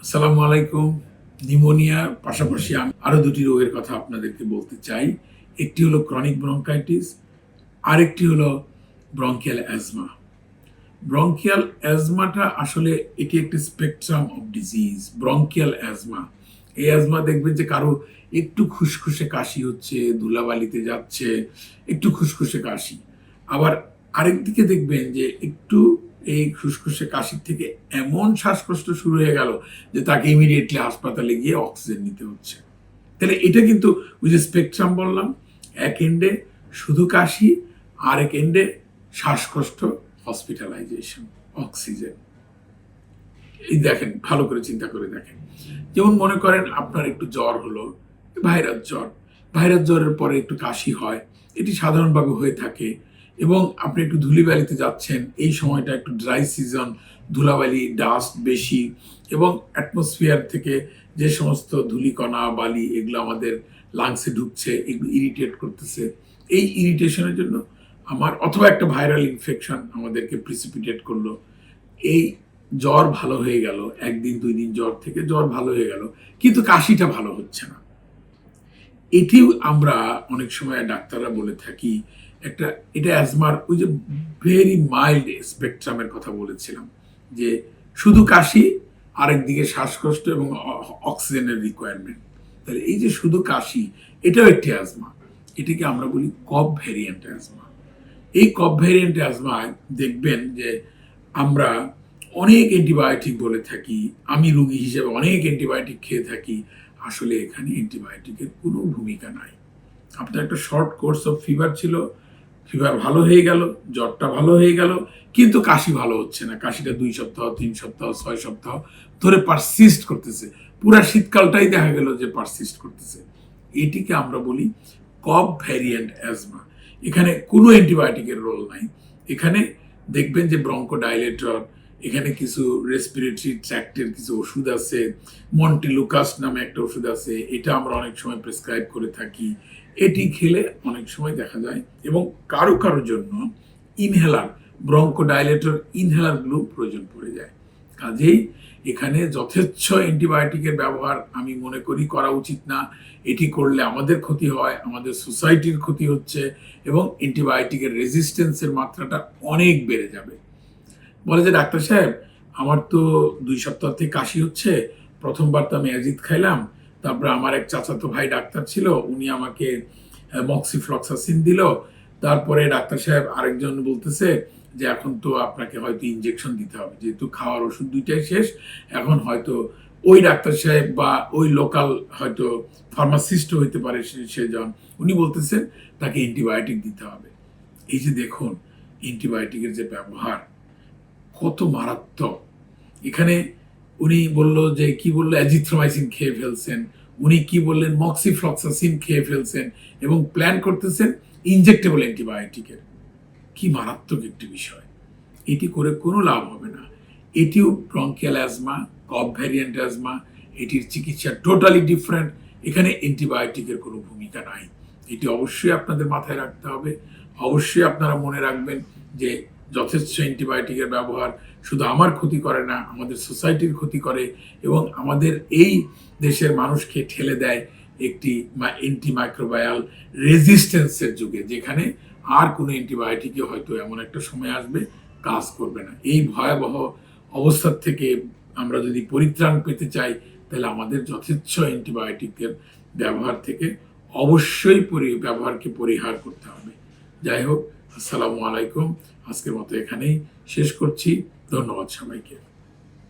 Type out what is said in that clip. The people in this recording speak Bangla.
আসসালামু আলাইকুম। নিউমোনিয়ার পাশাপাশি আমি আরো দুটি রোগের কথা আপনাদেরকে বলতে চাই। একটি হলো ক্রনিক ব্রঙ্কাইটিস, আরেকটি হলো ব্রঙ্কিয়াল অ্যাজমা। ব্রঙ্কিয়াল অ্যাজমাটা আসলে এটি একটি spectrum of disease. Bronchial asthma, এই অ্যাজমা দেখবেন যে কারো একটু খুসখুসে কাশি হচ্ছে, ধুলাবালিতে যাচ্ছে, একটু খুসখুসে কাশি। আবার আরেকদিকে দেখবেন যে একটু এই খুসখুসে কাশির থেকে এমন শ্বাসকষ্ট শুরু হয়ে গেল যে তাকে ইমিডিয়েটলি হাসপাতালে গিয়ে অক্সিজেন নিতে হচ্ছে। তাহলে এটা কিন্তু ওই যে স্পেকট্রাম বললাম, এক এন্ডে শুধু কাশি, আরেক এন্ডে শ্বাসকষ্ট, হসপিটালাইজেশন, অক্সিজেন। এই দেখেন, ভালো করে চিন্তা করে দেখেন। যেমন মনে করেন আপনার একটু জ্বর হলো, ভাইরাস জ্বর, ভাইরাস জ্বরের পরে একটু কাশি হয়, এটি সাধারণভাবে হয়ে থাকে। এবং আপনি একটু ধুলিবালিতে যাচ্ছেন, এই সময়টা একটু ড্রাই সিজন, ধুলাবালি, ডাস্ট বেশি, এবং অ্যাটমসফিয়ার থেকে যে সমস্ত ধুলিকণা, বালি, এগুলো আমাদের লাংসে ঢুকছে, এগুলো ইরিটেট করতেছে। এই ইরিটেশনের জন্য অথবা একটা ভাইরাল ইনফেকশন আমাদেরকে প্রিসিপিটেট করলো, এই জ্বর ভালো হয়ে গেল, একদিন দুই দিন জ্বর থেকে জ্বর ভালো হয়ে গেল, কিন্তু কাশিটা ভালো হচ্ছে না। এটিও আমরা অনেক সময় ডাক্তাররা বলে থাকি এটা অ্যাজমার ওই যে ভেরি মাইল্ড স্পেকট্রামের কথা বলেছিলাম, যে শুধু কাশি, আরেকদিকে শ্বাসকষ্ট এবং অক্সিজেনের রিকোয়ারমেন্ট। তাহলে এই যে শুধু কাশি, এটাও একটি অ্যাজমা। এটিকে আমরা বলি কফ ভ্যারিয়েন্ট অ্যাজমা। এই কফ ভ্যারিয়েন্ট অ্যাজমায় দেখবেন যে আমরা অনেক অ্যান্টিবায়োটিক বলে থাকি, আমি রোগী হিসেবে অনেক অ্যান্টিবায়োটিক খেয়ে থাকি। আসলে এখানে অ্যান্টিবায়োটিকের কোনো ভূমিকা নাই। আপনার একটা শর্ট কোর্স অফ ফিভার ছিল, ফিভার ভালো হয়ে গেল, জ্বরটা ভালো হয়ে গেল, কিন্তু কাশি ভালো হচ্ছে না। কাশিটা 2 সপ্তাহ, 3 সপ্তাহ, 6 সপ্তাহ ধরে পারসিস্ট করতেছে। পুরা শীতকালটাই দেখা গেল যে পারসিস্ট করতেছে। এটিকে আমরা বলি কফ ভ্যারিয়েন্ট অ্যাজমা। এখানে কোনো অ্যান্টিবায়োটিকের রোল নাই। এখানে দেখবেন যে ব্রঙ্কোডাইলেটর, এখানে কিছু রেসপিরেটরি ট্র্যাক্টের কিছু ওষুধ আছে, মন্টেলুকাস নামে একটা ওষুধ আছে, এটা আমরা অনেক সময় প্রেসক্রাইব করে থাকি। এটি খেলে অনেক সময় দেখা যায়, এবং কারো কারো জন্য ইনহেলার, ব্রঙ্কোডাইলেটর ইনহেলারগুলো প্রয়োজন পড়ে যায়। কাজেই এখানে যথেচ্ছ অ্যান্টিবায়োটিকের ব্যবহার আমি মনে করি করা উচিত না। এটি করলে আমাদের ক্ষতি হয়, আমাদের সোসাইটির ক্ষতি হচ্ছে, এবং অ্যান্টিবায়োটিকের রেজিস্ট্যান্সের মাত্রাটা অনেক বেড়ে যাবে। বলে যে ডাক্তার সাহেব, আমার তো 2 সপ্তাহ থেকে কাশি হচ্ছে, প্রথমবার তো আমি অ্যাজিথ খাইলাম, তারপরে আমার এক চাচাতো ভাই ডাক্তার ছিল, উনি আমাকে মক্সিফ্লক্সাসিন দিল, তারপরে ডাক্তার সাহেব আরেকজন বলতেছে যে এখন তো আপনাকে হয়তো ইনজেকশন দিতে হবে, যেহেতু খাওয়ার ওষুধ দুইটাই শেষ। এখন হয়তো ওই ডাক্তার সাহেব বা ওই লোকাল হয়তো ফার্মাসিস্ট হইতে পারে সেজন, উনি বলতেছেন তাকে অ্যান্টিবায়োটিক দিতে হবে। এই যে দেখুন অ্যান্টিবায়োটিকের যে ব্যবহার কত মারাত্মক। এখানে উনি বলল যে কি বললো, অ্যাজিথ্রোমাইসিন খেয়ে ফেলছেন, উনি কি বললেন, মক্সিফ্লক্সাসিন খেয়ে ফেলছেন, এবং প্ল্যান করতেছেন ইনজেক্টেবল অ্যান্টিবায়োটিকের। কি মারাত্মক একটি বিষয়! এটি করে কোনো লাভ হবে না। এটিও ব্রঙ্কিয়াল অ্যাজমা, কফ ভ্যারিয়েন্ট অ্যাজমা। এটির চিকিৎসা টোটালি ডিফারেন্ট। এখানে অ্যান্টিবায়োটিকের কোনো ভূমিকা নাই। এটি অবশ্যই আপনাদের মাথায় রাখতে হবে। অবশ্যই আপনারা মনে রাখবেন যে যথেষ্ট অ্যান্টিবায়োটিকের ব্যবহার শুধু আমার ক্ষতি করে না, আমাদের সোসাইটির ক্ষতি করে, এবং আমাদের এই দেশের মানুষকে ঠেলে দেয় একটি অ্যান্টিমাইক্রোবায়াল রেজিস্ট্যান্সের যুগে, যেখানে আর কোনো অ্যান্টিবায়োটিকে হয়তো এমন একটা সময় আসবে কাজ করবে না। এই ভয়াবহ অবস্থার থেকে আমরা যদি পরিত্রাণ পেতে চাই, তাহলে আমাদের যথেচ্ছ অ্যান্টিবায়োটিকের ব্যবহার থেকে অবশ্যই ব্যবহারকে পরিহার করতে হবে। যাই হোক, আসসালামু আলাইকুম। আজকের মতো এখানেই শেষ করছি। ধন্যবাদ সবাইকে।